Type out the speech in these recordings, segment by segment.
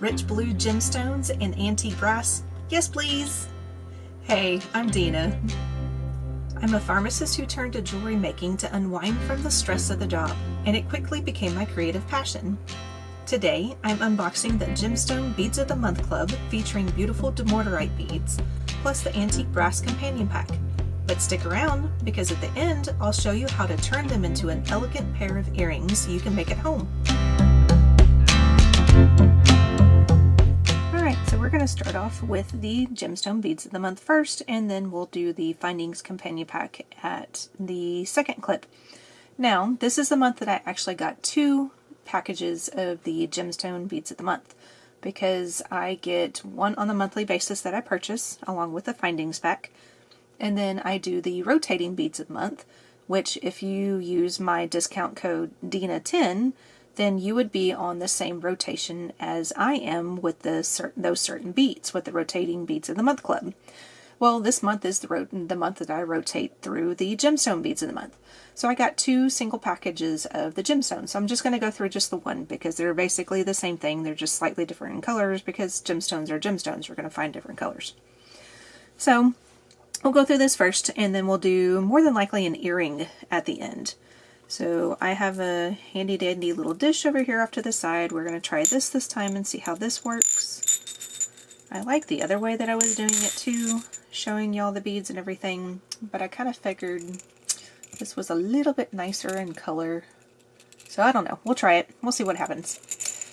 Rich blue gemstones and antique brass? Yes, please! Hey, I'm Dena. I'm a pharmacist who turned to jewelry making to unwind from the stress of the job, and it quickly became my creative passion. Today, I'm unboxing the Gemstone Beads of the Month Club featuring beautiful Dumortierite beads, plus the antique brass companion pack. But stick around, because at the end, I'll show you how to turn them into an elegant pair of earrings you can make at home. So we're going to start off with the Gemstone Beads of the Month first, and then we'll do the Findings Companion Pack at the second clip. Now, this is the month that I actually got 2 packages of the Gemstone Beads of the Month, because I get one on the monthly basis that I purchase, along with the Findings Pack, and then I do the Rotating Beads of the Month, which if you use my discount code DENA10, then you would be on the same rotation as I am with those certain beads, with the Rotating Beads of the Month Club. Well, this month is the month that I rotate through the Gemstone Beads of the Month. So I got 2 single packages of the gemstones. So I'm just going to go through just the one, because they're basically the same thing. They're just slightly different in colors, because gemstones are gemstones. You're going to find different colors. So we'll go through this first, and then we'll do more than likely an earring at the end. So I have a handy dandy little dish over here off to the side. We're going to try this time and see how this works. I like the other way that I was doing it too, showing y'all the beads and everything, but I kind of figured this was a little bit nicer in color. So I don't know. We'll try it. We'll see what happens.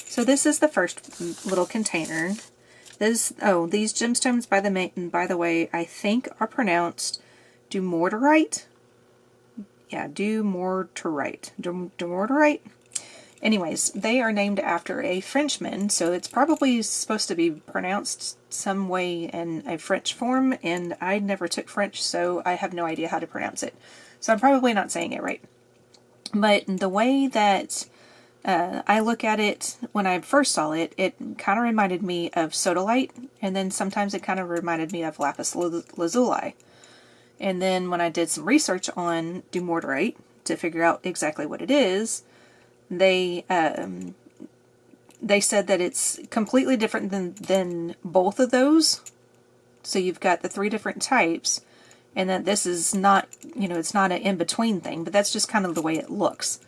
So this is the first little container. These gemstones, by the way, I think are pronounced Dumortierite. Yeah, Dumortierite. Dumortierite? Anyways, they are named after a Frenchman, so it's probably supposed to be pronounced some way in a French form, and I never took French, so I have no idea how to pronounce it. So I'm probably not saying it right. But the way that I look at it, when I first saw it, it kind of reminded me of sodalite, and then sometimes it kind of reminded me of lapis lazuli. And then when I did some research on Dumortierite to figure out exactly what it is, they said that it's completely different than both of those. So you've got the 3 different types, and that this is not, it's not an in-between thing, but that's just kind of the way it looks.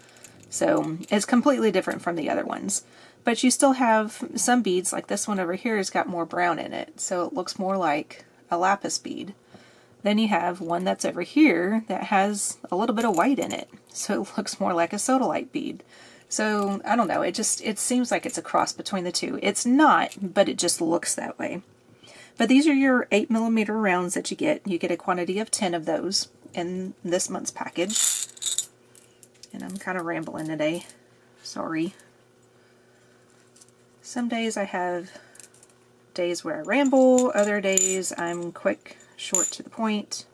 So it's completely different from the other ones. But you still have some beads, like this one over here has got more brown in it, so it looks more like a lapis bead. Then you have one that's over here that has a little bit of white in it, so it looks more like a sodalite bead. So I don't know, it seems like it's a cross between the two. It's not, but it just looks that way. But these are your 8mm rounds that you get. You get a quantity of 10 of those in this month's package. And I'm kind of rambling today. Sorry. Some days I have days where I ramble, other days I'm quick, short to the point.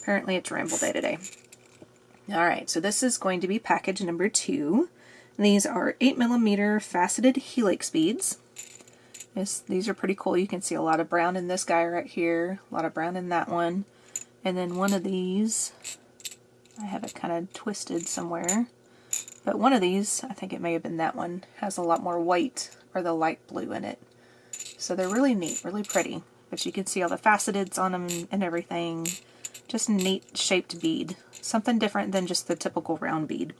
Apparently it's ramble day today. Alright, so this is going to be package number 2. These are 8mm faceted helix beads. These are pretty cool. You can see a lot of brown in this guy right here, a lot of brown in that one. And then one of these, I have it kind of twisted somewhere, but one of these, I think it may have been that one, has a lot more white or the light blue in it. So they're really neat, really pretty. But you can see all the faceteds on them and everything. Just a neat shaped bead. Something different than just the typical round bead.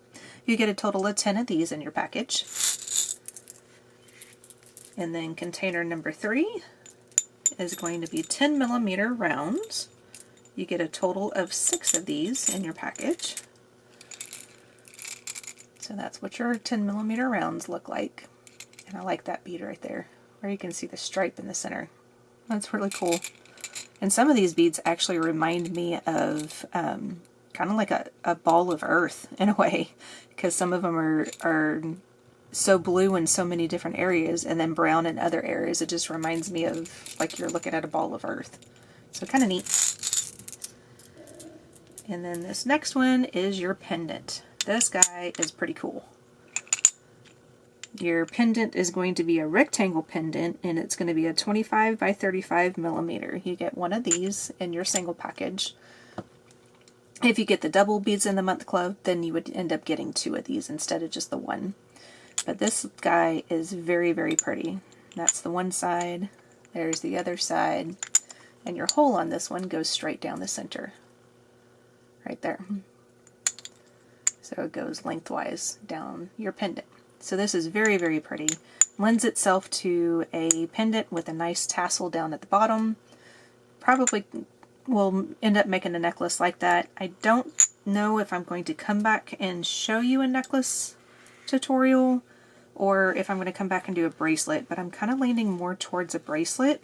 You get a total of 10 of these in your package. And then container number 3 is going to be 10mm rounds. You get a total of 6 of these in your package. So that's what your 10mm rounds look like. And I like that bead right there, where you can see the stripe in the center. That's really cool. And some of these beads actually remind me of kind of like a ball of earth in a way, because some of them are so blue in so many different areas and then brown in other areas. It just reminds me of like you're looking at a ball of earth. So kind of neat. And then this next one is your pendant. This guy is pretty cool. Your pendant is going to be a rectangle pendant, and it's going to be a 25 by 35 millimeter. You get one of these in your single package. If you get the double beads in the month club, then you would end up getting 2 of these instead of just the one. But this guy is very, very pretty. That's the one side, there's the other side, and your hole on this one goes straight down the center. Right there. So it goes lengthwise down your pendant. So this is very, very pretty. Lends itself to a pendant with a nice tassel down at the bottom. Probably will end up making a necklace like that. I don't know if I'm going to come back and show you a necklace tutorial or if I'm going to come back and do a bracelet, but I'm kind of leaning more towards a bracelet.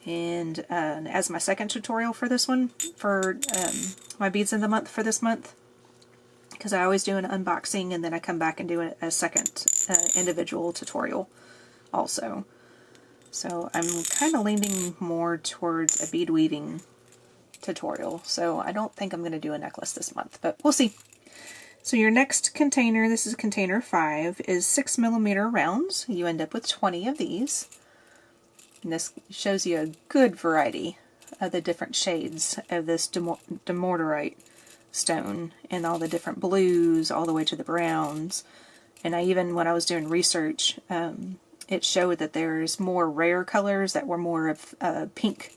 And as my second tutorial for this one, for my beads of the month for this month, because I always do an unboxing and then I come back and do a second individual tutorial also. So I'm kind of leaning more towards a bead weaving tutorial. So I don't think I'm going to do a necklace this month, but we'll see. So your next container, this is container 5, is 6mm rounds. You end up with 20 of these. And this shows you a good variety of the different shades of this Dumortierite stone and all the different blues all the way to the browns. And I even, when I was doing research, it showed that there's more rare colors that were more of pink.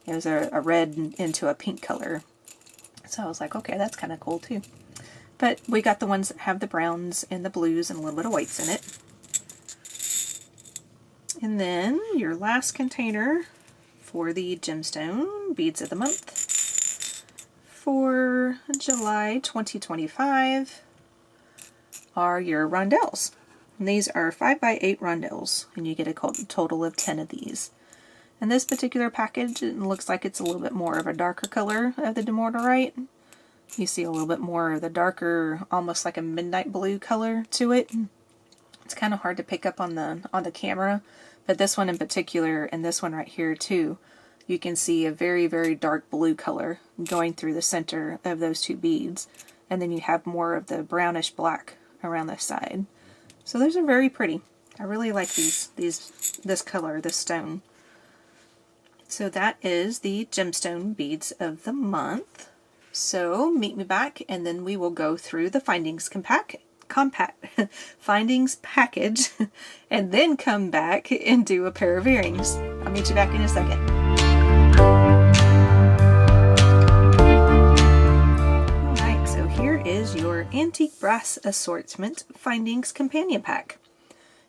It was a red into a pink color. So I was like, okay, that's kind of cool too. But we got the ones that have the browns and the blues and a little bit of whites in it. And then your last container for the Gemstone Beads of the Month for July 2025 are your rondelles. And these are 5x8 rondelles, and you get a total of 10 of these. And this particular package, it looks like it's a little bit more of a darker color of the Dumortierite. You see a little bit more of the darker, almost like a midnight blue color to it. It's kind of hard to pick up on the camera, but this one in particular, and this one right here too, you can see a very, very dark blue color going through the center of those two beads. And then you have more of the brownish black around the side. So those are very pretty. I really like this color, this stone. So that is the Gemstone Beads of the Month. So meet me back and then we will go through the findings findings package and then come back and do a pair of earrings. I'll meet you back in a second. Alright, so here is your Antique Brass Assortment Findings Companion Pack.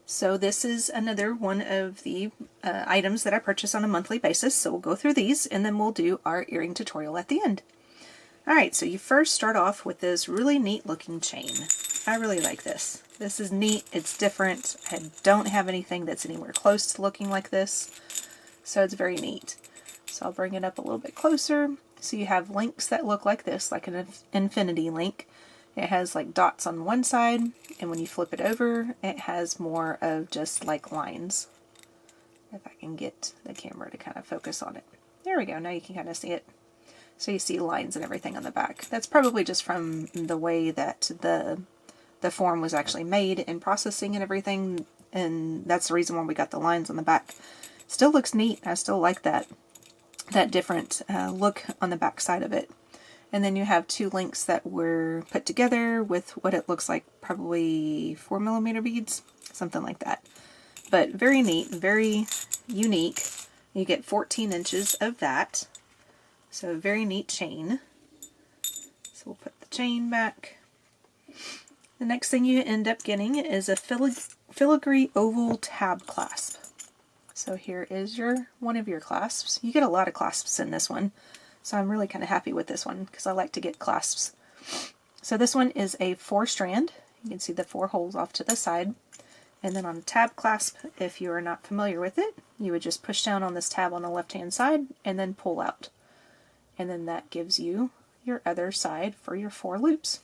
So this is another one of the items that I purchase on a monthly basis, so we'll go through these and then we'll do our earring tutorial at the end. Alright, so you first start off with this really neat looking chain. I really like this. This is neat, it's different. I don't have anything that's anywhere close to looking like this, so it's very neat. So I'll bring it up a little bit closer. So you have links that look like this, like an infinity link. It has like dots on one side, and when you flip it over, it has more of just like lines. If I can get the camera to kind of focus on it. There we go, now you can kind of see it. So you see lines and everything on the back. That's probably just from the way that the form was actually made in processing and everything, and that's the reason why we got the lines on the back. Still looks neat. I still like that different look on the back side of it. And then you have two links that were put together with what it looks like, probably 4mm beads, something like that. But very neat, very unique. You get 14 inches of that. So a very neat chain. So we'll put the chain back. The next thing you end up getting is a filigree oval tab clasp. So here is one of your clasps. You get a lot of clasps in this one. So I'm really kind of happy with this one because I like to get clasps. So this one is a 4-strand. You can see the 4 holes off to the side. And then on a tab clasp, if you are not familiar with it, you would just push down on this tab on the left-hand side and then pull out. And then that gives you your other side for your 4 loops.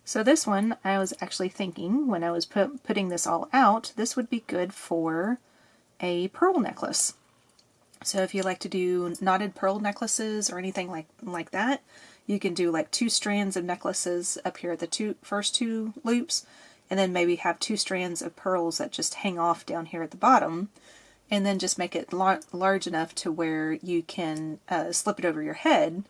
So this one, I was actually thinking when I was putting this all out, this would be good for a pearl necklace. So if you like to do knotted pearl necklaces or anything like that, you can do like 2 strands of necklaces up here at the first 2 loops, and then maybe have 2 strands of pearls that just hang off down here at the bottom, and then just make it large enough to where you can slip it over your head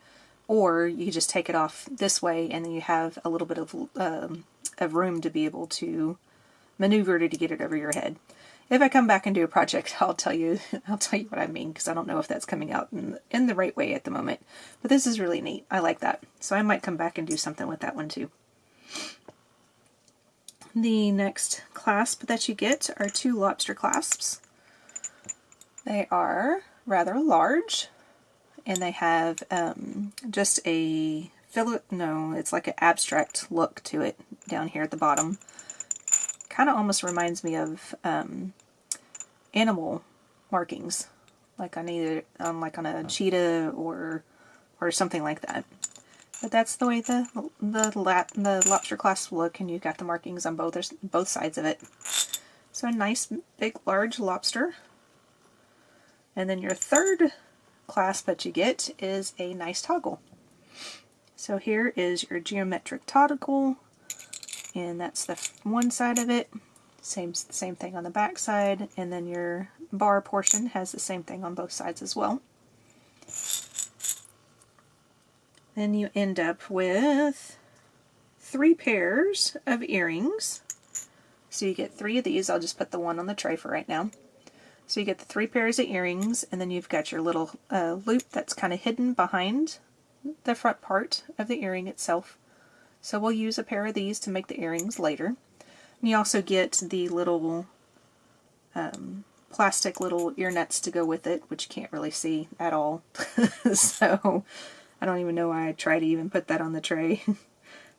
or you just take it off this way and then you have a little bit of room to be able to maneuver to get it over your head. If I come back and do a project, I'll tell you what I mean, because I don't know if that's coming out in the right way at the moment. But this is really neat. I like that. So I might come back and do something with that one too. The next clasp that you get are 2 lobster clasps. They are rather large, and they have just a it's like an abstract look to it down here at the bottom. Kind of almost reminds me of animal markings, like on a cheetah or something like that. But that's the way the lobster clasp look, and you've got the markings on both sides of it. So a nice big large lobster. And then your third clasp that you get is a nice toggle. So here is your geometric toggle, and that's the one side of it. Same thing on the back side, and then your bar portion has the same thing on both sides as well. Then you end up with 3 pairs of earrings. So you get 3 of these. I'll just put the one on the tray for right now. So you get the 3 pairs of earrings, and then you've got your little loop that's kind of hidden behind the front part of the earring itself. So we'll use a pair of these to make the earrings later. And you also get the little plastic little ear nuts to go with it, which you can't really see at all. So I don't even know why I try to even put that on the tray.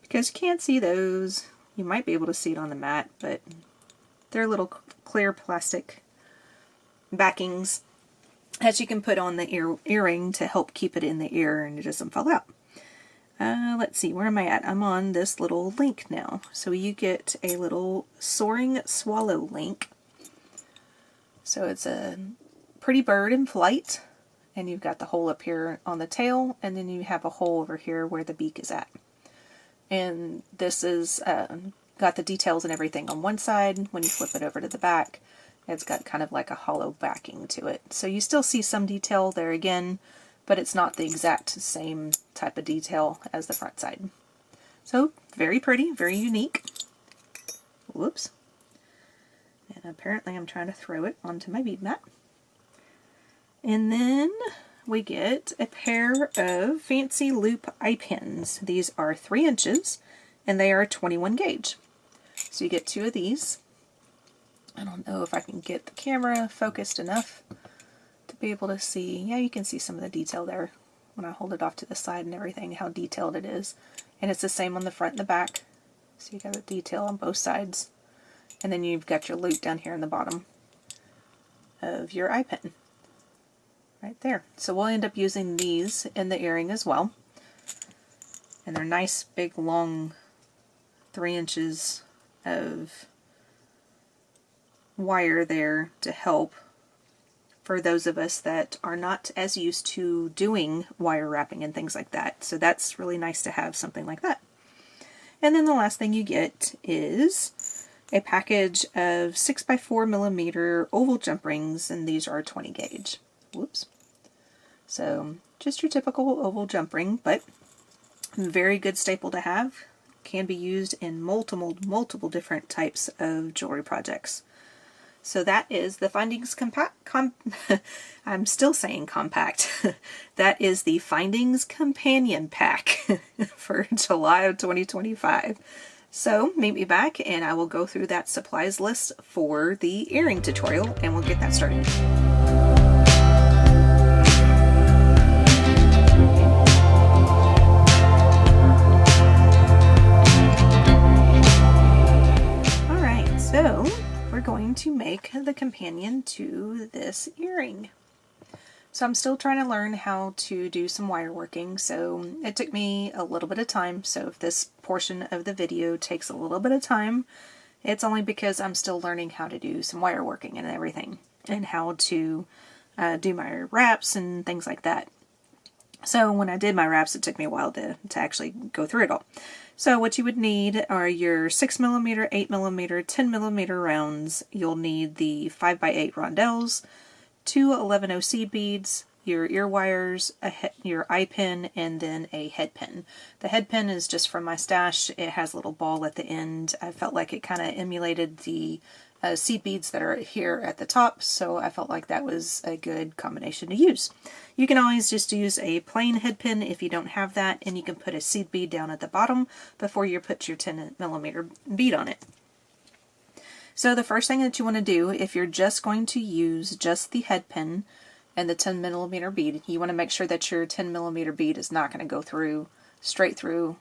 Because you can't see those. You might be able to see it on the mat, but they're little clear plastic backings that you can put on the earring to help keep it in the ear and it doesn't fall out. Let's see, where am I at? I'm on this little link now. So you get a little soaring swallow link. So it's a pretty bird in flight, and you've got the hole up here on the tail, and then you have a hole over here where the beak is at. And this is got the details and everything on one side. When you flip it over to the back, it's got kind of like a hollow backing to it. So you still see some detail there again, but it's not the exact same type of detail as the front side. So very pretty, very unique. Whoops. And apparently I'm trying to throw it onto my bead mat. And then we get a pair of fancy loop eye pins. These are 3 inches and they are 21 gauge. So you get 2 of these. I don't know if I can get the camera focused enough to be able to see. Yeah, you can see some of the detail there when I hold it off to the side and everything, how detailed it is. And it's the same on the front and the back. So you got the detail on both sides. And then you've got your loop down here in the bottom of your eye pin. Right there. So we'll end up using these in the earring as well. And they're nice, big, long 3 inches of wire there to help for those of us that are not as used to doing wire wrapping and things like that. So that's really nice to have something like that. And then the last thing you get is a package of 6x4mm oval jump rings, and these are 20 gauge. Whoops. So just your typical oval jump ring, but very good staple to have. Can be used in multiple different types of jewelry projects. So that is the Findings I'm still saying compact. That is the Findings Companion Pack for July of 2025. So meet me back and I will go through that supplies list for the earring tutorial and we'll get that started. Alright, so we're going to make the companion to this earring. So I'm still trying to learn how to do some wire working, so it took me a little bit of time. So if this portion of the video takes a little bit of time, it's only because I'm still learning how to do some wire working and everything, and how to do my wraps and things like that. So when I did my wraps, it took me a while to actually go through it all. So what you would need are your 6mm, 8mm, 10mm rounds. You'll need the 5x8 rondelles, 2 11OC beads, your ear wires, your eye pin, and then a head pin. The head pin is just from my stash. It has a little ball at the end. I felt like it kind of emulated the seed beads that are here at the top, so I felt like that was a good combination to use. You can always just use a plain head pin if you don't have that, and you can put a seed bead down at the bottom before you put your 10mm bead on it. So the first thing that you want to do, if you're just going to use just the head pin and the 10mm bead, you want to make sure that your 10mm bead is not going to go straight through,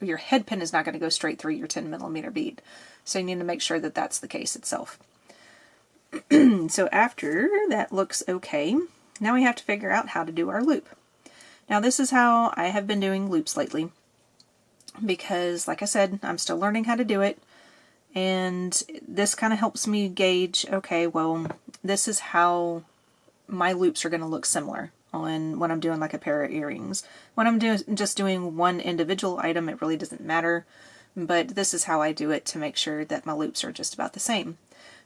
your head pin is not going to go straight through your 10mm bead. So you need to make sure that that's the case itself. So after that looks okay, now we have to figure out how to do our loop. Now this is how I have been doing loops lately, because like I said, I'm still learning how to do it, and this kind of helps me gauge, okay, well, this is how my loops are going to look similar on when I'm doing like a pair of earrings. When I'm just doing one individual item, it really doesn't matter. But this is how I do it to make sure that my loops are just about the same.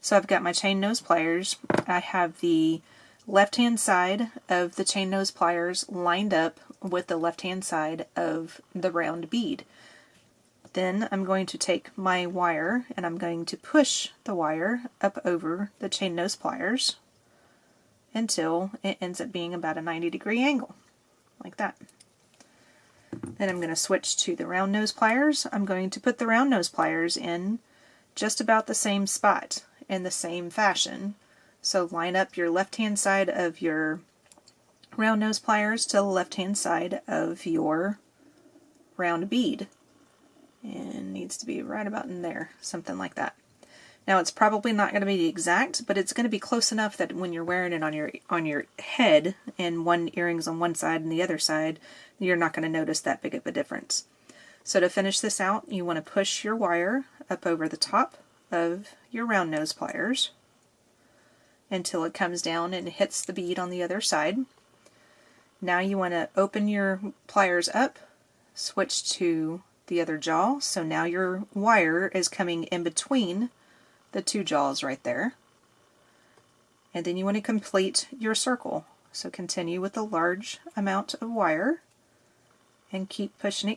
So I've got my chain nose pliers. I have the left hand side of the chain nose pliers lined up with the left hand side of the round bead. Then I'm going to take my wire and I'm going to push the wire up over the chain nose pliers until it ends up being about a 90-degree angle, like that. Then I'm going to switch to the round nose pliers. I'm going to put the round nose pliers in just about the same spot in the same fashion. So line up your left hand side of your round nose pliers to the left hand side of your round bead. And needs to be right about in there, something like that. Now it's probably not going to be exact, but it's going to be close enough that when you're wearing it on your head and one earring's on one side and the other side, you're not going to notice that big of a difference. So to finish this out, you want to push your wire up over the top of your round nose pliers until it comes down and hits the bead on the other side. Now you want to open your pliers up, switch to the other jaw, so now your wire is coming in between the two jaws right there. And then you want to complete your circle. So continue with a large amount of wire and keep pushing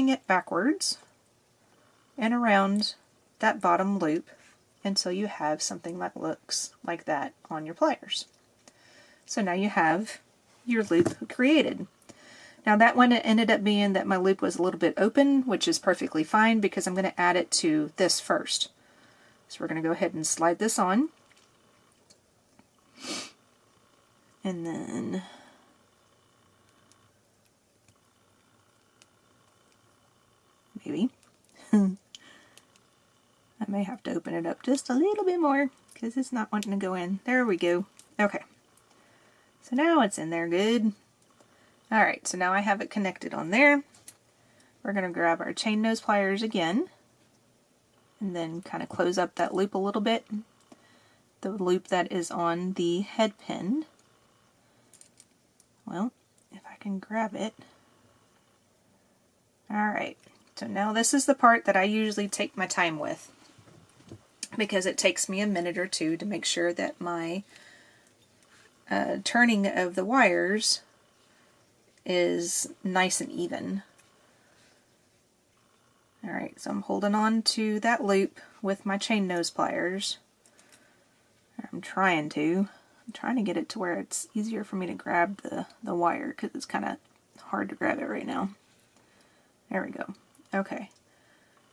it backwards and around that bottom loop until you have something that looks like that on your pliers. So now you have your loop created. Now that one ended up being that my loop was a little bit open, which is perfectly fine because I'm going to add it to this first. So we're going to go ahead and slide this on. And then maybe I may have to open it up just a little bit more because it's not wanting to go in. There we go. Okay. So now it's in there good. Alright, so now I have it connected on there. We're going to grab our chain nose pliers again and then kind of close up that loop a little bit. The loop that is on the head pin. Well, if I can grab it. Alright, so now this is the part that I usually take my time with, because it takes me a minute or two to make sure that my turning of the wires is nice and even. Alright, so I'm holding on to that loop with my chain nose pliers. I'm trying to get it to where it's easier for me to grab the wire, because it's kind of hard to grab it right now. There we go. Okay.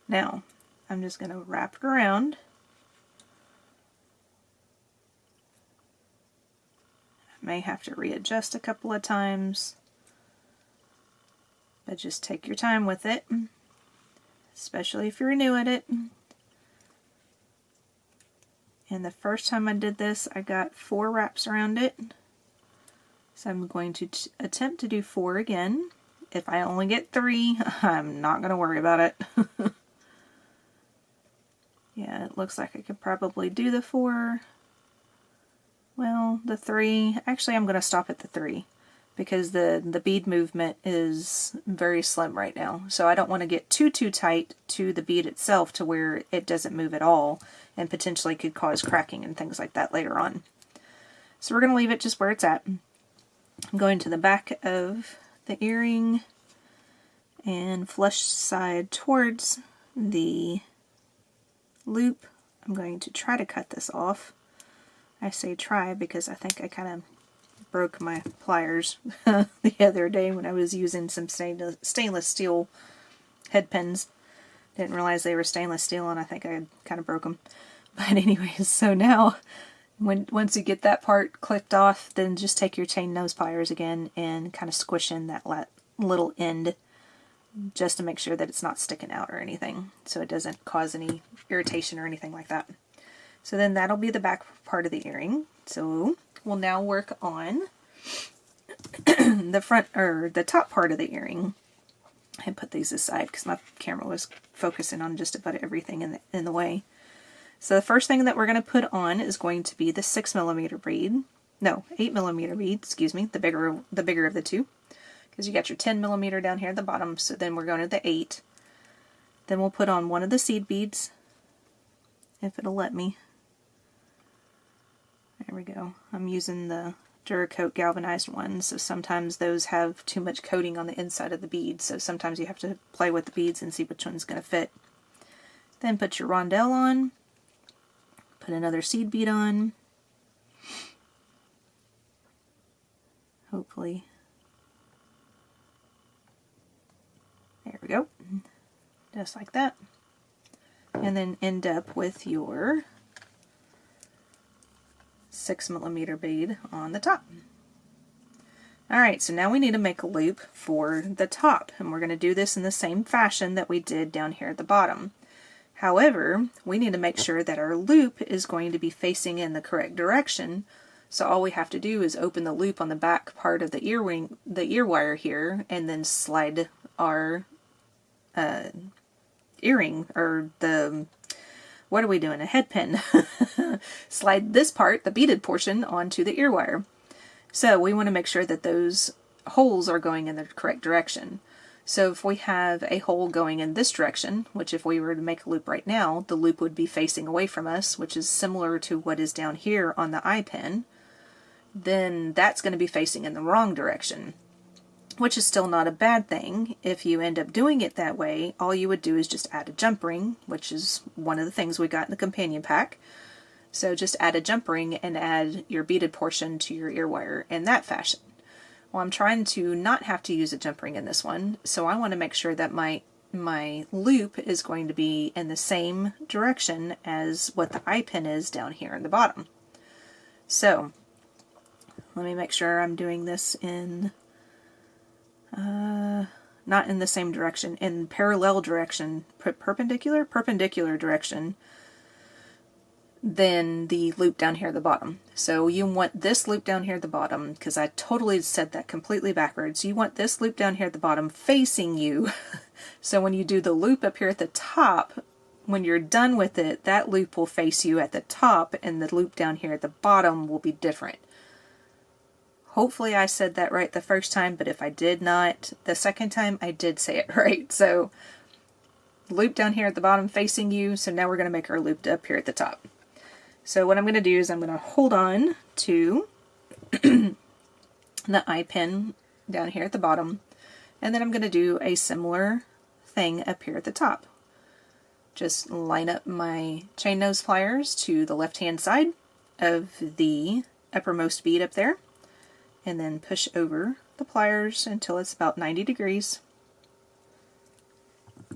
Now, I'm just going to wrap it around. I may have to readjust a couple of times, but just take your time with it, especially if you're new at it. And the first time I did this, I got 4 wraps around it. So I'm going to attempt to do 4 again. If I only get 3, I'm not going to worry about it. Yeah, it looks like I could probably do the 4. Well, the 3, actually I'm going to stop at the 3. Because the bead movement is very slim right now. So I don't want to get too tight to the bead itself to where it doesn't move at all and potentially could cause cracking and things like that later on. So we're going to leave it just where it's at. I'm going to the back of the earring and flush side towards the loop. I'm going to try to cut this off. I say try because I think I kind of broke my pliers the other day when I was using some stainless steel head pins. Didn't realize they were stainless steel, and I think I kind of broke them. But anyways, so now once you get that part clipped off, then just take your chain nose pliers again and kind of squish in that little end just to make sure that it's not sticking out or anything, so it doesn't cause any irritation or anything like that. So then that'll be the back part of the earring. So we'll now work on the front, or the top part of the earring. I put these aside because my camera was focusing on just about everything in the way. So the first thing that we're going to put on is going to be the 6mm bead. No, 8mm bead, excuse me, the bigger of the two. Because you got your 10mm down here at the bottom, so then we're going to the 8. Then we'll put on one of the seed beads, if it'll let me. There we go. I'm using the Duracoat galvanized ones, so sometimes those have too much coating on the inside of the bead, so sometimes you have to play with the beads and see which one's going to fit. Then put your rondelle on, put another seed bead on, hopefully. There we go, just like that. And then end up with your 6mm bead on the top. Alright, so now we need to make a loop for the top, and we're going to do this in the same fashion that we did down here at the bottom. However, we need to make sure that our loop is going to be facing in the correct direction, so all we have to do is open the loop on the back part of the ear wire here, and then slide our earring, or the, what are we doing, a head pin. Slide this part, the beaded portion, onto the ear wire. So we want to make sure that those holes are going in the correct direction. So if we have a hole going in this direction, which if we were to make a loop right now, the loop would be facing away from us, which is similar to what is down here on the eye pin, then that's going to be facing in the wrong direction, which is still not a bad thing. If you end up doing it that way, all you would do is just add a jump ring, which is one of the things we got in the companion pack. So just add a jump ring and add your beaded portion to your ear wire in that fashion. Well, I'm trying to not have to use a jump ring in this one, so I want to make sure that my loop is going to be in the same direction as what the eye pin is down here in the bottom. So let me make sure I'm doing this in not in the same direction, in parallel direction, perpendicular direction than the loop down here at the bottom. So you want this loop down here at the bottom, because I totally said that completely backwards. You want this loop down here at the bottom facing you. So when you do the loop up here at the top, when you're done with it, that loop will face you at the top, and the loop down here at the bottom will be different. Hopefully I said that right the first time, but if I did not, the second time I did say it right. So loop down here at the bottom facing you, so now we're going to make our loop up here at the top. So what I'm going to do is I'm going to hold on to the eye pin down here at the bottom, and then I'm going to do a similar thing up here at the top. Just line up my chain nose pliers to the left hand side of the uppermost bead up there, and then push over the pliers until it's about 90 degrees.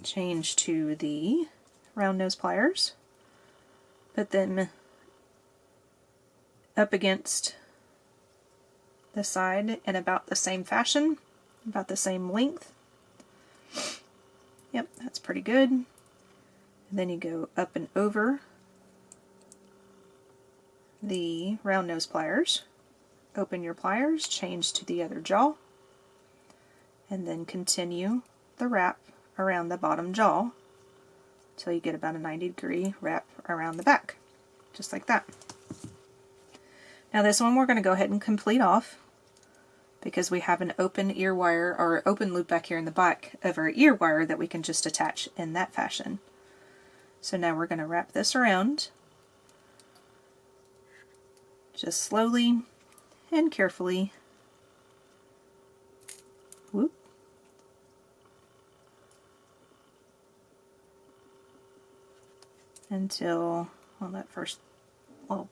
Change to the round nose pliers, put them up against the side in about the same fashion, about the same length. Yep, that's pretty good. And then you go up and over the round nose pliers, open your pliers, change to the other jaw, and then continue the wrap around the bottom jaw until you get about a 90-degree wrap around the back, just like that. Now this one we're going to go ahead and complete off, because we have an open ear wire, or open loop back here in the back of our ear wire that we can just attach in that fashion. So now we're going to wrap this around, just slowly and carefully, Whoop. Until, well, that first little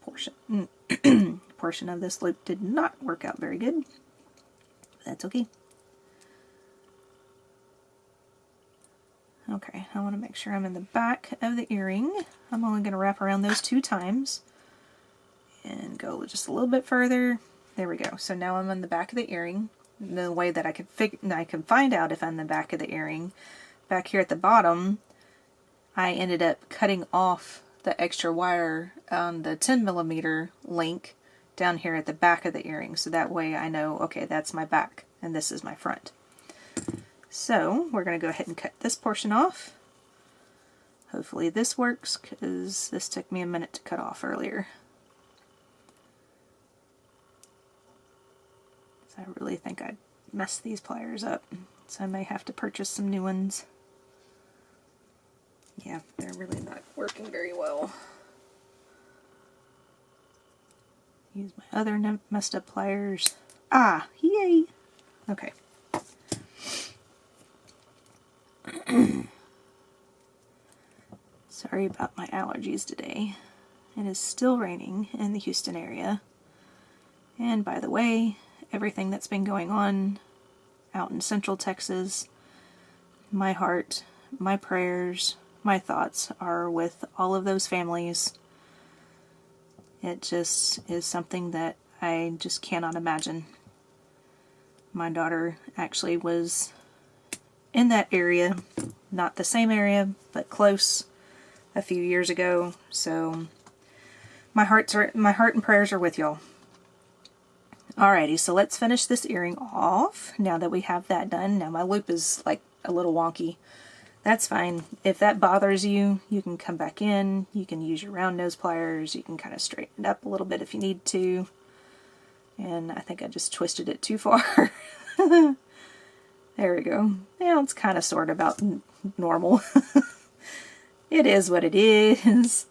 portion of this loop did not work out very good. That's okay. Okay, I want to make sure I'm in the back of the earring. I'm only going to wrap around those 2 times and go just a little bit further. There we go. So now I'm on the back of the earring. The way that I can find out if I'm in the back of the earring, back here at the bottom, I ended up cutting off the extra wire on the 10mm link down here at the back of the earring, so that way I know, okay, that's my back and this is my front. So we're going to go ahead and cut this portion off. Hopefully this works, because this took me a minute to cut off earlier. So I really think I messed these pliers up, so I may have to purchase some new ones. Yeah, they're really not working very well. Use my other messed up pliers. Ah, yay! Okay. Sorry about my allergies today. It is still raining in the Houston area. And by the way, everything that's been going on out in Central Texas, my heart, my prayers, my thoughts are with all of those families. It just is something that I just cannot imagine. My daughter actually was in that area, not the same area, but close, a few years ago. So my heart and prayers are with y'all. Alrighty, so let's finish this earring off now that we have that done. Now my loop is like a little wonky. That's fine. If that bothers you, you can come back in. You can use your round nose pliers. You can kind of straighten it up a little bit if you need to. And I think I just twisted it too far. There we go. Yeah, it's kind of sort of about normal. It is what it is.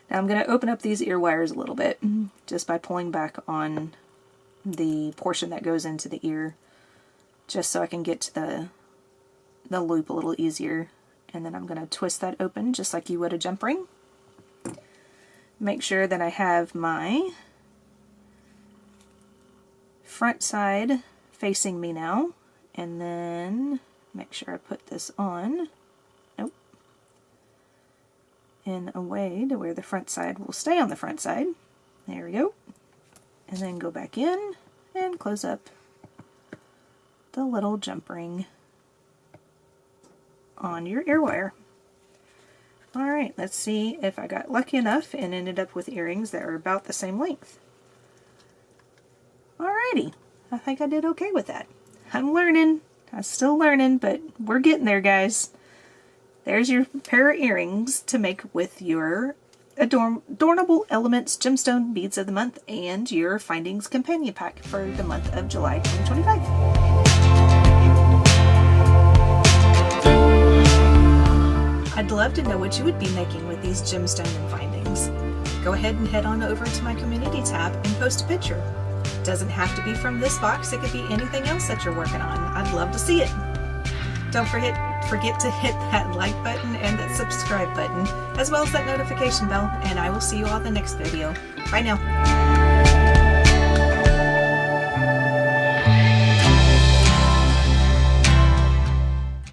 Now I'm going to open up these ear wires a little bit just by pulling back on the portion that goes into the ear, just so I can get to the loop a little easier. And then I'm going to twist that open just like you would a jump ring. Make sure that I have my front side facing me now, and then make sure I put this on in a way to where the front side will stay on the front side. There we go. And then go back in and close up the little jump ring on your ear wire. Alright, let's see if I got lucky enough and ended up with earrings that are about the same length. Alrighty, I think I did okay with that. I'm learning. I'm still learning, but we're getting there, guys. There's your pair of earrings to make with your Adornable Elements Gemstone Beads of the Month and your Findings Companion Pack for the month of July 2025. I'd love to know what you would be making with these gemstone and findings. Go ahead and head on over to my community tab and post a picture. It doesn't have to be from this box, it could be anything else that you're working on. I'd love to see it. Don't forget to hit that like button and that subscribe button, as well as that notification bell, and I will see you all in the next video. Bye now.